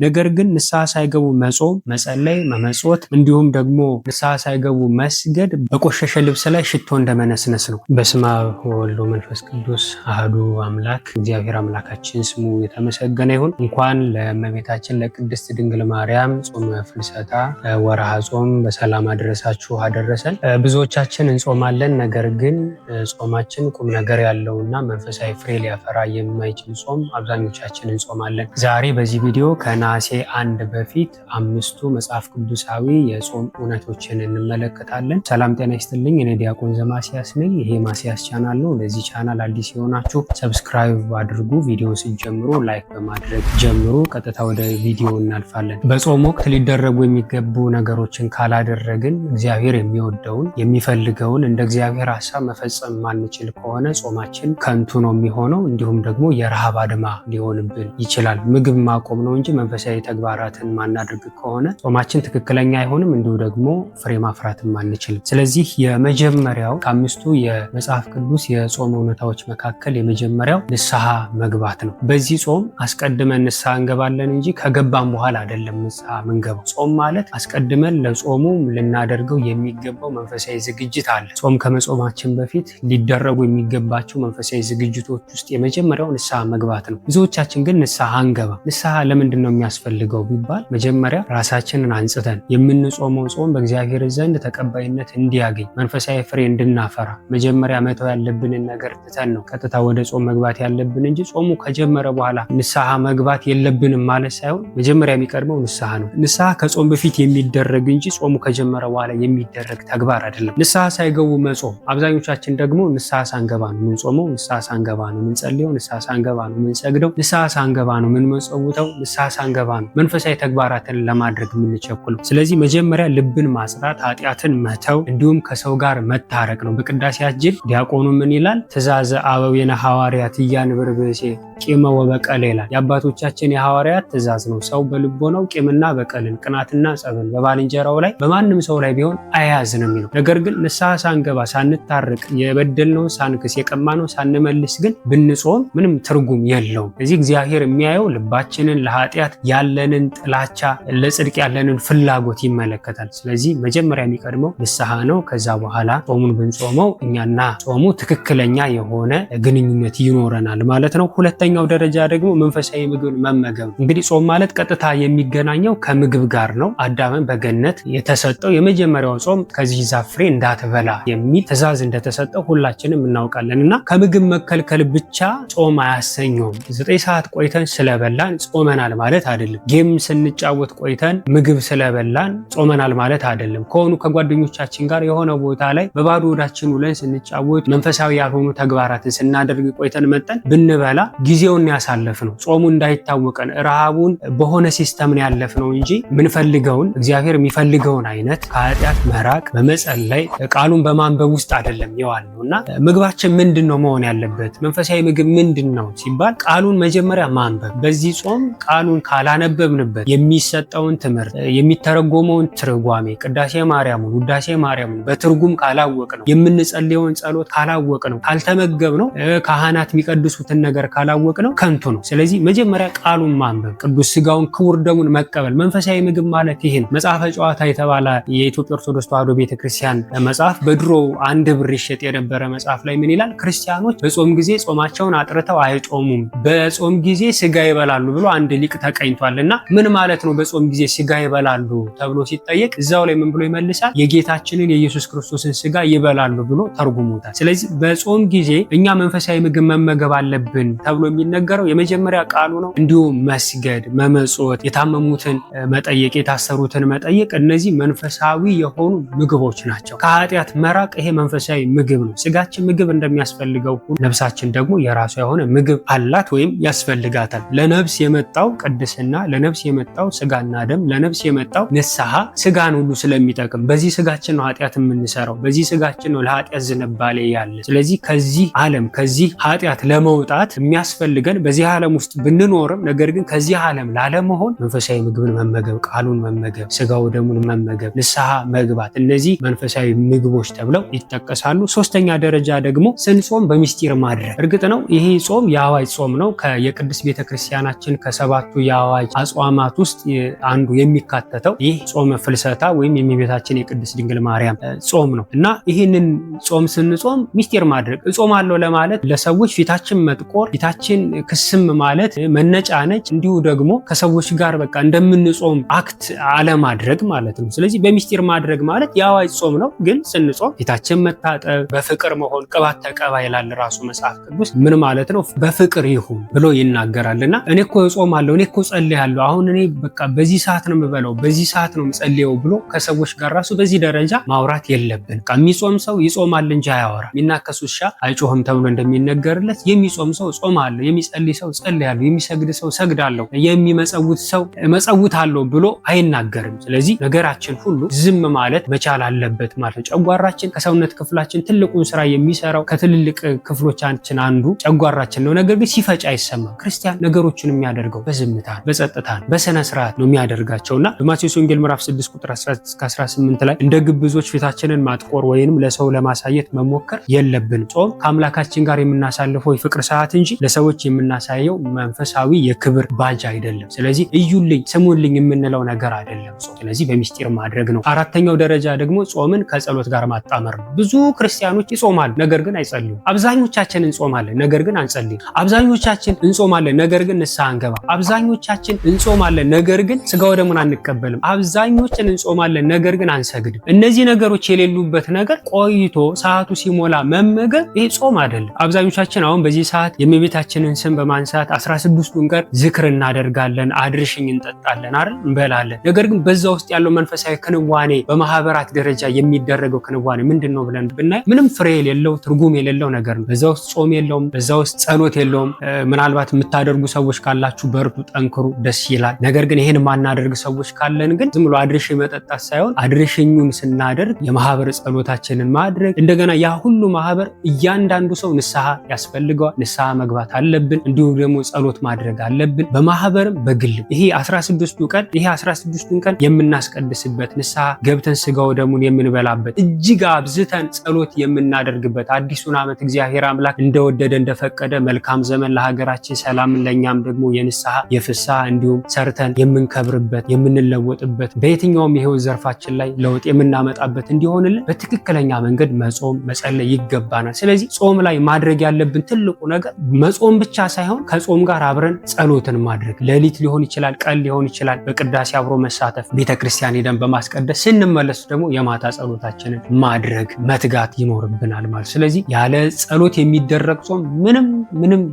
ነገር ግን ንስሐ ሳይገቡ መጾም፣ መጸለይ፣ መመጽወት እንዲሁም ደግሞ ንስሐ ሳይገቡ መስገድ በቆሸሸ ልብስ ላይ ሽቶ እንደመነስነስ ነው። በስመ አብ ወወልድ ወመንፈስ ቅዱስ አሐዱ አምላክ። እግዚአብሔር አምላካችን ስሙ የተመሰገነ ይሁን። እንኳን ለእመቤታችን ለቅድስት ድንግል ማርያም ጾመ ፍልሰታ ወርሃ ጾም በሰላም አደረሳችሁ አደረሰን። ብዙዎቻችን እንጾማለን። ነገር ግን ጾማችን ቁም ነገር ያለውና መንፈሳዊ ፍሬ ሊያፈራ የማይችል ጾም አብዛኞቻችን እንጾማለን። ዛሬ በዚህ ቪዲዮ ከነሐሴ 1 በፊት 5ቱ መጽሐፍ ቅዱሳዊ የጾም እውነቶችን እንመለከታለን። ሰላም ጤና ይስጥልኝ። እኔ ዲያቆን ዘማሲያስ ነኝ። ይሄ ማሲያስ ቻናል ነው። ለዚህ ቻናል አዲስ የሆናችሁ ሰብስክራይብ አድርጉ። ቪዲዮ ሲጀምሩ ላይክ በማድረግ ጀምሩ። ቀጥታ ወደ ቪዲዮ እናልፋለን። በጾም ወቅት ሊደረጉ የሚገቡ ነገሮችን ካላደረግን እግዚአብሔር የሚወደውን የሚፈልገውን እንደ እግዚአብሔር ሐሳብ መፈጸም ማንችል ከሆነ ጾማችን ከንቱ ነው የሚሆነው። እንዲሁም ደግሞ የረሃብ አድማ ሊሆንብን ይችላል። ምግብ ማቆም ነው እንጂ መንፈሳዊ ተግባራትን ማናደርግ ከሆነ ጾማችን ትክክለኛ አይሆንም። እንዲሁ ደግሞ ፍሬ ማፍራትም አንችልም። ስለዚህ የመጀመሪያው ከአምስቱ የመጽሐፍ ቅዱስ የጾም እውነታዎች መካከል የመጀመሪያው ንስሐ መግባት ነው። በዚህ ጾም አስቀድመን ንስሐ እንገባለን እንጂ ከገባን በኋላ አይደለም ንስሐ ምንገባው። ጾም ማለት አስቀድመን ለጾሙ ልናደርገው የሚገባው መንፈሳዊ ዝግጅት አለ። ጾም ከመጾማችን በፊት ሊደረጉ የሚገባቸው መንፈሳዊ ዝግጅቶች ውስጥ የመጀመሪያው ንስሐ መግባት ነው። ብዙዎቻችን ግን ንስሐ አንገባ። ንስሐ ለምንድን ነው የሚያስፈልገው ቢባል መጀመሪያ ራሳችንን አንጽተን የምንጾመው ጾም በእግዚአብሔር ዘንድ ተቀባይነት እንዲያገኝ መንፈሳዊ ፍሬ እንድናፈራ መጀመሪያ መተው ያለብንን ነገር ትተን ነው ቀጥታ ወደ ጾም መግባት ያለብን እንጂ ጾሙ ከጀመረ በኋላ ንስሐ መግባት የለብንም ማለት ሳይሆን መጀመሪያ የሚቀድመው ንስሐ ነው። ንስሐ ከጾም በፊት የሚደረግ እንጂ ጾሙ ከጀመረ በኋላ የሚደረግ ተግባር አይደለም። ንስሐ ሳይገቡ መጾም። አብዛኞቻችን ደግሞ ንስሐ ሳንገባ ነው የምንጾመው፣ ንስሐ ሳንገባ ነው የምንጸልየው፣ ንስሐ ሳንገባ ነው የምንሰግደው፣ ንስሐ ሳንገባ ነው የምንመጸውተው፣ ንስሐ ሳንገባ ነው መንፈሳዊ ተግባራትን ለማድረግ የምንቸኩለው። ስለዚህ መጀመሪያ ልብን ማጽዳት፣ ኃጢአትን መተው እንዲሁም ከሰው ጋር መታረቅ ነው። በቅዳሴያችን ዲያቆኑ ምን ይላል? ትእዛዘ አበዊነ ሐዋርያት እያንብር ብእሴ ቂመ ወበቀል ይላል። የአባቶቻችን የሐዋርያት ትእዛዝ ነው። ሰው በልቦናው ቂምና በቀልን፣ ቅናትና ጸብን በባልንጀራው ላይ በማንም ሰው ላይ ቢሆን አያዝ ነው የሚለው። ነገር ግን ንስሐ ሳንገባ ሳንታረቅ የበደልነውን ሳንክስ የቀማነው ሳንመልስ ግን ብንጾም ምንም ትርጉም የለውም። እዚህ እግዚአብሔር የሚያየው ልባችንን ለኃጢአት ያለንን ጥላቻ፣ ለጽድቅ ያለንን ፍላጎት ይመለከታል። ስለዚህ መጀመሪያ የሚቀድመው ንስሐ ነው። ከዛ በኋላ ጾሙን ብንጾመው እኛና ጾሙ ትክክለኛ የሆነ ግንኙነት ይኖረናል ማለት ነው። ሁለተኛው ደረጃ ደግሞ መንፈሳዊ ምግብ መመገብ። እንግዲህ ጾም ማለት ቀጥታ የሚገናኘው ከምግብ ጋር ነው። አዳምን በገነት የተሰጠው የመጀመሪያው ጾም ከዚህ ዛፍ ፍሬ እንዳትበላ የሚል ትእዛዝ እንደተሰጠው ሁላችንም እናውቃለን። እና ከምግብ መከልከል ብቻ ጾም አያሰኘውም። 9 ሰዓት ቆይተን ስለበላን ጾመናል ማለት አይደለም። ጌም ስንጫወት ቆይተን ምግብ ስለበላን ጾመናል ማለት አይደለም። ከሆኑ ከጓደኞቻችን ጋር የሆነ ቦታ ላይ በባዶ ሆዳችን ውለን ስንጫወት መንፈሳዊ ያልሆኑ ተግባራትን ስናደርግ ቆይተን መጠን ብንበላ ጊዜውን ያሳለፍነው ጾሙ እንዳይታወቀን ረሃቡን በሆነ ሲስተም ነው ያለፍነው እንጂ ምንፈልገውን እግዚአብሔር የሚፈልገውን አይነት ከኃጢአት መራቅ በመጸለይ ቃሉን በማንበብ ውስጥ አይደለም የዋልነው። እና ምግባችን ምንድን ነው መሆን ያለበት? መንፈሳዊ ምግብ ምንድን ነው ሲባል ቃሉን መጀመሪያ ማንበብ። በዚህ ጾም ቃሉን ካላነበብንበት የሚሰጠውን ትምህርት የሚተረጎመውን ትርጓሜ ቅዳሴ ማርያሙን ውዳሴ ማርያሙን በትርጉም ካላወቅ ነው የምንጸልየውን ጸሎት ካላወቅ ነው ካልተመገብ ነው ካህናት የሚቀድሱትን ነገር ካላወቅ ነው ከንቱ ነው። ስለዚህ መጀመሪያ ቃሉን ማንበብ፣ ቅዱስ ስጋውን ክቡር ደሙን መቀበል። መንፈሳዊ ምግብ ማለት ይሄ ነው። መጽሐፈ ጨዋታ የተባለ የኢትዮጵያ ኦርቶዶክስ ተዋሕዶ ቤተክርስቲያን መጽሐፍ በድሮ 1 ብር ይሸጥ የነበረ መጽሐፍ ላይ ምን ይላል? ክርስቲያኖች በጾም ጊዜ ጾማቸውን አጥርተው አይጾሙም፣ በጾም ጊዜ ስጋ ይበላሉ ብሎ አንድ ሊቅ ተቀኝቷልና ምን ማለት ነው በጾም ጊዜ ስጋ ይበላሉ ተብሎ ሲጠየቅ እዛው ላይ ምን ብሎ ይመልሳል? የጌታችንን የኢየሱስ ክርስቶስን ስጋ ይበላሉ ብሎ ተርጉሞታል። ስለዚህ በጾም ጊዜ እኛ መንፈሳዊ ምግብ መመገብ አለብን ተብሎ የሚነገረው የመጀመሪያ ቃሉ ነው። እንዲሁም መስገድ፣ መመጽወት፣ የታመሙትን መጠየቅ፣ የታሰሩትን መጠየቅ፣ እነዚህ መንፈሳዊ የሆኑ ምግቦች ናቸው። ከኃጢአት መራቅ ይሄ መንፈሳዊ ምግብ ነው። ስጋችን ምግብ እንደሚያስፈልገው ነፍሳችን ደግሞ የራሷ የሆነ ምግብ አላት ወይም ያስፈልጋታል። ለነፍስ የመጣው ቅድስና፣ ለነፍስ የመጣው ስጋና ደም፣ ለነፍስ የመጣው ንስሐ ስጋን ሁሉ ስለሚጠቅም በዚህ ስጋችን ነው ኃጢአት የምንሰራው፣ በዚህ ስጋችን ነው ለኃጢአት ዝንባሌ ያለ። ስለዚህ ከዚህ ዓለም ከዚህ ኃጢአት ለመውጣት የሚያስፈልገን በዚህ ዓለም ውስጥ ብንኖርም ነገር ግን ከዚህ ዓለም ላለመሆን መንፈሳዊ ምግብን መመገብ፣ ቃሉን መመገብ፣ ስጋው ደሙን መመገብ፣ ንስሐ መግባት፣ እነዚህ መንፈሳዊ ምግቦች ተብለው ይጠቀሳሉ። ሶስተኛ ደረጃ ደግሞ ስንጾም በሚስጢር ማድረግ። እርግጥ ነው ይሄ ጾም የአዋጅ ጾም ነው። የቅድስት ቤተክርስቲያናችን ከ7ቱ የአዋጅ የአዋጅ አጽዋማት ውስጥ አንዱ የሚካተተው ይህ ጾመ ፍልሰታ ወይም የእመቤታችን የቅድስት ድንግል ማርያም ጾም ነው እና ይህንን ጾም ስንጾም ሚስጢር ማድረግ እጾማለሁ ለማለት ለሰዎች ፊታችን መጥቆር፣ ፊታችን ክስም ማለት፣ መነጫነጭ እንዲሁ ደግሞ ከሰዎች ጋር በቃ እንደምንጾም አክት አለማድረግ ማለት ነው። ስለዚህ በሚስጢር ማድረግ ማለት የአዋጅ ጾም ነው። ግን ስንጾም ፊታችን መታጠብ፣ በፍቅር መሆን፣ ቅባት ተቀባ ይላል ራሱ መጽሐፍ ቅዱስ። ምን ማለት ነው? በፍቅር ይሁን ብሎ ይናገራልና እኔ እኮ እጾማለሁ፣ እኔ እኮ ጸልያለሁ፣ አሁን እኔ በቃ በዚህ ሰዓት ነው የምበላው፣ በዚህ ሰዓት ነው የምጸልየው ብሎ ከሰዎች ጋር ራሱ በዚህ ደረጃ ማውራት የለብን። የሚጾም ሰው ይጾማል እንጂ አያወራም። የሚናከስ ውሻ አይጮህም ተብሎ እንደሚነገርለት የሚጾም ሰው ጾማለሁ፣ የሚጸልይ ሰው ጸልያለሁ፣ የሚሰግድ ሰው ሰግዳለሁ፣ የሚመጸውት ሰው መጸውታለሁ ብሎ አይናገርም። ስለዚህ ነገራችን ሁሉ ዝም ማለት መቻል አለበት ማለት ነው። ጨጓራችን ከሰውነት ክፍላችን ትልቁን ስራ የሚሰራው ከትልልቅ ክፍሎቻችን አንዱ ጨጓራችን ነው። ነገር ግን ሲፈጭ አይሰማም። ክርስቲያን ነገሮችን የሚያደርገው በዝምታ በጸጥታ በስነ ስርዓት ነው የሚያደርጋቸውና በማቴዎስ ወንጌል ምዕራፍ 6 ቁጥር 16-18 ላይ እንደ ግብዞች ፊታችንን ማጥቆር ወይንም ለሰው ለማሳየት መሞከር የለብንም። ጾም ከአምላካችን ጋር የምናሳልፈው የፍቅር ሰዓት እንጂ ለሰዎች የምናሳየው መንፈሳዊ የክብር ባጅ አይደለም። ስለዚህ እዩልኝ ስሙልኝ የምንለው ነገር አይደለም። ስለዚህ በሚስጢር ማድረግ ነው። አራተኛው ደረጃ ደግሞ ጾምን ከጸሎት ጋር ማጣመር ነው። ብዙ ክርስቲያኖች ይጾማሉ፣ ነገር ግን አይጸልዩም። አብዛኞቻችን እንጾማለን፣ ነገር ግን አንጸልይም። አብዛኞቻችን እንጾማለን፣ ነገር ግን ንስሐ አንገባ። አብዛኞቻችን እንጾማለን፣ ነገር ግን ስጋው ደሙን አንቀበልም። አብዛኞችን እንጾማለን፣ ነገር ግን አንሰግድም። እነዚህ ነገሮች የሌሉበት ነገር ቆይቶ ሰዓቱ ሲሞላ መመገብ ይሄ ጾም አይደለም። አብዛኞቻችን አሁን በዚህ ሰዓት የእመቤታችንን ስም በማንሳት 16ቱን ቀን ዝክር እናደርጋለን፣ አድርሽኝ እንጠጣለን አይደል፣ እንበላለን። ነገር ግን በዛ ውስጥ ያለው መንፈሳዊ ክንዋኔ በማህበራት ደረጃ የሚደረገው ክንዋኔ ምንድነው ብለን ብናይ ምንም ፍሬ የሌለው ትርጉም የሌለው ነገር ነው። በዛ ውስጥ ጾም የለውም፣ በዛ ውስጥ ጸሎት የለውም። ምናልባት የምታደርጉ ሰዎች ካላችሁ በርቱ፣ ጠንክሩ፣ ደስ ይላል። ነገር ግን ይሄን ማናደርግ ሰዎች ካለን ግን ዝም ብሎ አድርሽኝ መጠጣት ሳይሆን አድርሽኙን ስናደርግ የማህበር ጸሎታችንን ማድረግ እንደገና ያ ሁሉ ማህበር እያንዳንዱ ሰው ንስሐ ያስፈልገዋል። ንስሐ መግባት አለብን። እንዲሁም ደግሞ ጸሎት ማድረግ አለብን፣ በማህበርም በግልም። ይሄ 16ቱን ቀን የምናስቀድስበት ንስሐ ገብተን ስጋው ደሙን የምንበላበት እጅግ አብዝተን ጸሎት የምናደርግበት አዲሱን ዓመት እግዚአብሔር አምላክ እንደወደደ እንደፈቀደ መልካም ዘመን ለሀገራችን ሰላምን ለኛም ደግሞ የንስሐ የፍስሐ እንዲሁም ሰርተን የምንከብርበት የምንለወጥበት በየትኛውም የህይወት ዘርፋችን ላይ ለውጥ የምናመጣበት እንዲሆንልን በትክክለኛ መንገድ መጾም መጸለይ ይገባናል። ስለዚህ ጾም ላይ ማድረግ ያለብን ትልቁ ነገር መጾም ብቻ ሳይሆን ከጾም ጋር አብረን ጸሎትን ማድረግ፣ ሌሊት ሊሆን ይችላል፣ ቀን ሊሆን ይችላል፣ በቅዳሴ አብሮ መሳተፍ፣ ቤተክርስቲያን ሄደን በማስቀደስ ስንመለስ ደግሞ የማታ ጸሎታችንን ማድረግ መትጋት ይኖርብናል ማለት። ስለዚህ ያለ ጸሎት የሚደረግ ጾም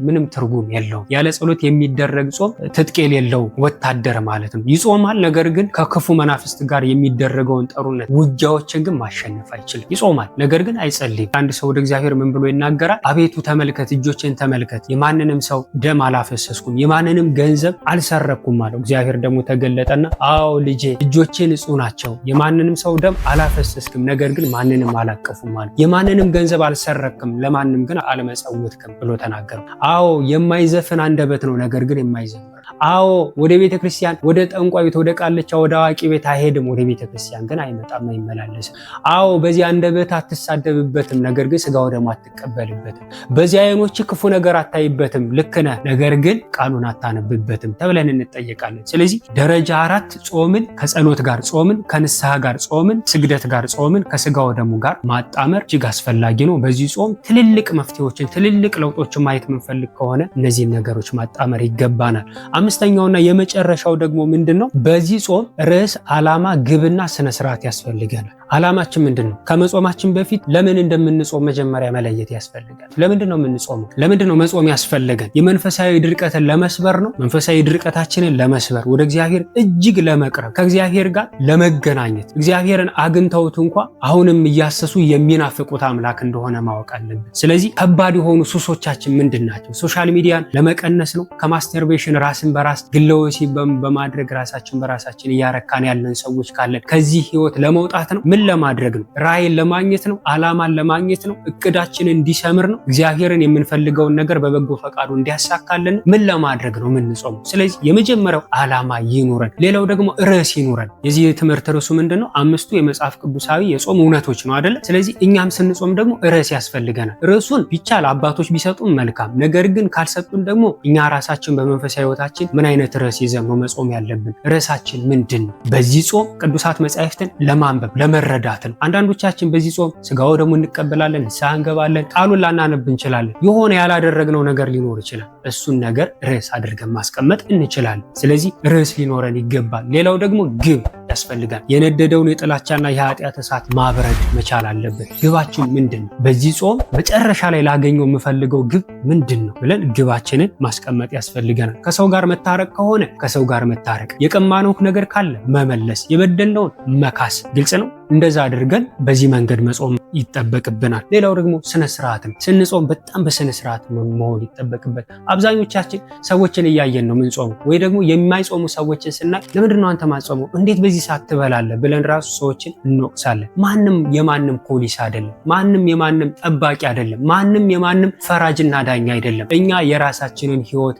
ምንም ትርጉም የለውም። ያለ ጸሎት የሚደረግ ጾም ትጥቅ የሌለው ወታደር ማለት ነው። ይጾማል፣ ነገር ግን ከክፉ መናፍስት ጋር የሚደረገውን ጦርነት ውጊያዎችን ግን ማሸነፍ አይችልም። ይጾማል፣ ነገር ግን አይጸልይም። አንድ ሰው ወደ እግዚአብሔር ምን ብሎ ይናገራል? አቤቱ ተመልከት፣ እጆችን ተመልከት፣ የማንንም ሰው ደም አላፈሰስኩም፣ የማንንም ገንዘብ አልሰረኩም አለው። እግዚአብሔር ደግሞ ተገለጠና አዎ ልጄ እጆቼ ንጹህ ናቸው፣ የማንንም ሰው ደም አላፈሰስክም፣ ነገር ግን ማንንም አላቀፉም አለ። የማንንም ገንዘብ አልሰረክም፣ ለማንም ግን አልመጸውትክም ብሎ ተናገረ። አዎ የማይዘፍን አንደበት ነው፣ ነገር ግን የማይዘምር። አዎ ወደ ቤተ ክርስቲያን ወደ ጠንቋይ ቤት ወደ ቃልቻ ወደ አዋቂ ቤት አይሄድም፣ ወደ ቤተ ክርስቲያን ግን አይመጣም አይመላለስም። አዎ በዚህ አንደበት አትሳደብበትም፣ ነገር ግን ስጋው ደግሞ አትቀበልበትም። በዚህ አይኖች ክፉ ነገር አታይበትም፣ ልክ ነህ፣ ነገር ግን ቃሉን አታነብበትም ተብለን እንጠየቃለን። ስለዚህ ደረጃ 4 ጾምን ከጸሎት ጋር ጾምን ከንስሐ ጋር ጾምን ስግደት ጋር ጾምን ከስጋው ደግሞ ጋር ማጣመር እጅግ አስፈላጊ ነው። በዚህ ጾም ትልልቅ መፍትሄዎችን ትልልቅ ለውጦችን ማየት የምንፈልግ ከሆነ እነዚህን ነገሮች ማጣመር ይገባናል። አምስተኛውና የመጨረሻው ደግሞ ምንድነው? በዚህ ጾም ርዕስ፣ ዓላማ፣ ግብና ስነ ስርዓት ያስፈልገናል። ዓላማችን ምንድነው? ከመጾማችን በፊት ለምን እንደምንጾም መጀመሪያ መለየት ያስፈልጋል። ለምንድነው የምንጾመው? ለምንድነው መጾም ያስፈልገን? የመንፈሳዊ ድርቀትን ለመስበር ነው። መንፈሳዊ ድርቀታችንን ለመስበር፣ ወደ እግዚአብሔር እጅግ ለመቅረብ፣ ከእግዚአብሔር ጋር ለመገናኘት፣ እግዚአብሔርን አግኝተውት እንኳ አሁንም እያሰሱ የሚናፍቁት አምላክ እንደሆነ ማወቅ አለብን። ስለዚህ ከባድ የሆኑ ሱሶቻችን ምንድን ናቸው? ሶሻል ሚዲያን ለመቀነስ ነው። ከማስተርቤሽን ራስን በራስ ግለወሲ በማድረግ ራሳችን በራሳችን እያረካን ያለን ሰዎች ካለን ከዚህ ህይወት ለመውጣት ነው። ምን ለማድረግ ነው? ራዕይን ለማግኘት ነው? ዓላማን ለማግኘት ነው? እቅዳችንን እንዲሰምር ነው? እግዚአብሔርን የምንፈልገውን ነገር በበጎ ፈቃዱ እንዲያሳካልን ምን ለማድረግ ነው የምንጾመው? ስለዚህ የመጀመሪያው ዓላማ ይኑረን። ሌላው ደግሞ ርዕስ ይኑረን። የዚህ ትምህርት ርዕሱ ምንድነው? 5ቱ የመጽሐፍ ቅዱሳዊ የጾም እውነቶች ነው አይደለ? ስለዚህ እኛም ስንጾም ደግሞ ርዕስ ያስፈልገናል። ርዕሱን ቢቻል አባቶች ቢሰጡን መልካም፣ ነገር ግን ካልሰጡን ደግሞ እኛ ራሳችን በመንፈሳዊ ሕይወታችን ምን አይነት ርዕስ ይዘን ነው መጾም ያለብን? ርዕሳችን ምንድን ነው? በዚህ ጾም ቅዱሳት መጻሕፍትን ለማንበብ ለመረዳት ነው። አንዳንዶቻችን በዚህ ጾም ስጋው ደግሞ እንቀበላለን፣ ንስሐ እንገባለን፣ ቃሉን ላናነብ እንችላለን። የሆነ ያላደረግነው ነገር ሊኖር ይችላል። እሱን ነገር ርዕስ አድርገን ማስቀመጥ እንችላለን። ስለዚህ ርዕስ ሊኖረን ይገባል። ሌላው ደግሞ ግብ ያስፈልጋል። የነደደውን የጥላቻና የኃጢአት እሳት ማብረድ መቻል አለብን። ግባችን ምንድን ነው? በዚህ ጾም መጨረሻ ላይ ላገኘው የምፈልገው ግብ ምንድን ነው ብለን ግባችንን ማስቀመጥ ያስፈልገናል። ከሰው ጋር መታረቅ ከሆነ ከሰው ጋር መታረቅ፣ የቀማነው ነገር ካለ መመለስ፣ የበደልነውን መካስ። ግልጽ ነው። እንደዛ አድርገን በዚህ መንገድ መጾም ይጠበቅብናል። ሌላው ደግሞ ስነ ስርዓት ነው። ስንጾም በጣም በስነ ስርዓት መሆን ይጠበቅበት። አብዛኞቻችን ሰዎችን እያየን ነው ምንጾመው፣ ወይ ደግሞ የማይጾሙ ሰዎችን ስናይ ለምንድን ነው አንተ ማጾመው? እንዴት በዚህ ሰዓት ትበላለህ? ብለን ራሱ ሰዎችን እንወቅሳለን። ማንም የማንም ፖሊስ አይደለም። ማንም የማንም ጠባቂ አይደለም። ማንም የማንም ፈራጅና ዳኛ አይደለም። እኛ የራሳችንን ህይወት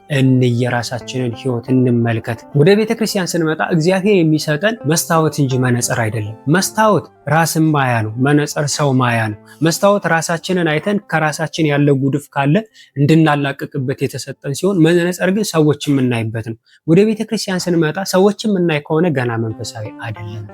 የራሳችንን ህይወት እንመልከት። ወደ ቤተክርስቲያን ስንመጣ እግዚአብሔር የሚሰጠን መስታወት እንጂ መነጽር አይደለም። መስታወት ራስን ማያ ነው። መነጽር ሰው ማያ ነው። መስታወት ራሳችንን አይተን ከራሳችን ያለ ጉድፍ ካለ እንድናላቅቅበት የተሰጠን ሲሆን፣ መነጽር ግን ሰዎች የምናይበት ነው። ወደ ቤተክርስቲያን ስንመጣ ሰዎች የምናይ ከሆነ ገና መንፈሳዊ አይደለም።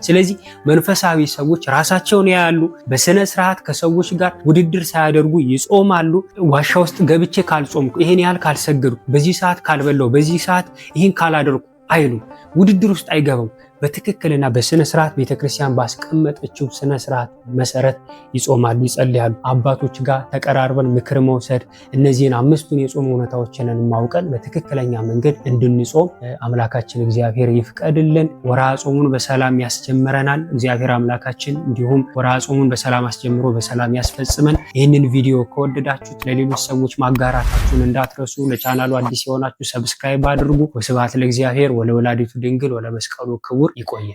ስለዚህ መንፈሳዊ ሰዎች ራሳቸውን ያያሉ። በስነ ስርዓት ከሰዎች ጋር ውድድር ሳያደርጉ ይጾማሉ። ዋሻ ውስጥ ገብቼ ካልጾምኩ፣ ይሄን ያህል ካልሰገድኩ፣ በዚህ ሰዓት ካልበላው፣ በዚህ ሰዓት ይሄን ካላደርኩ አይሉ። ውድድር ውስጥ አይገባም። በትክክልና በስነ ስርዓት ቤተክርስቲያን ባስቀመጠችው ስነ ስርዓት መሰረት ይጾማሉ፣ ይጸልያሉ። አባቶች ጋር ተቀራርበን ምክር መውሰድ፣ እነዚህን 5ቱን የጾም እውነታዎችን ማውቀን በትክክለኛ መንገድ እንድንጾም አምላካችን እግዚአብሔር ይፍቀድልን። ወርሃ ጾሙን በሰላም ያስጀምረናል እግዚአብሔር አምላካችን። እንዲሁም ወርሃ ጾሙን በሰላም አስጀምሮ በሰላም ያስፈጽመን። ይህንን ቪዲዮ ከወደዳችሁት ለሌሎች ሰዎች ማጋራታችሁን እንዳትረሱ። ለቻናሉ አዲስ የሆናችሁ ሰብስክራይብ አድርጉ። ወስብሐት ለእግዚአብሔር ወለወላዲቱ ድንግል ወለመስቀሉ ክቡር። ይቆያል።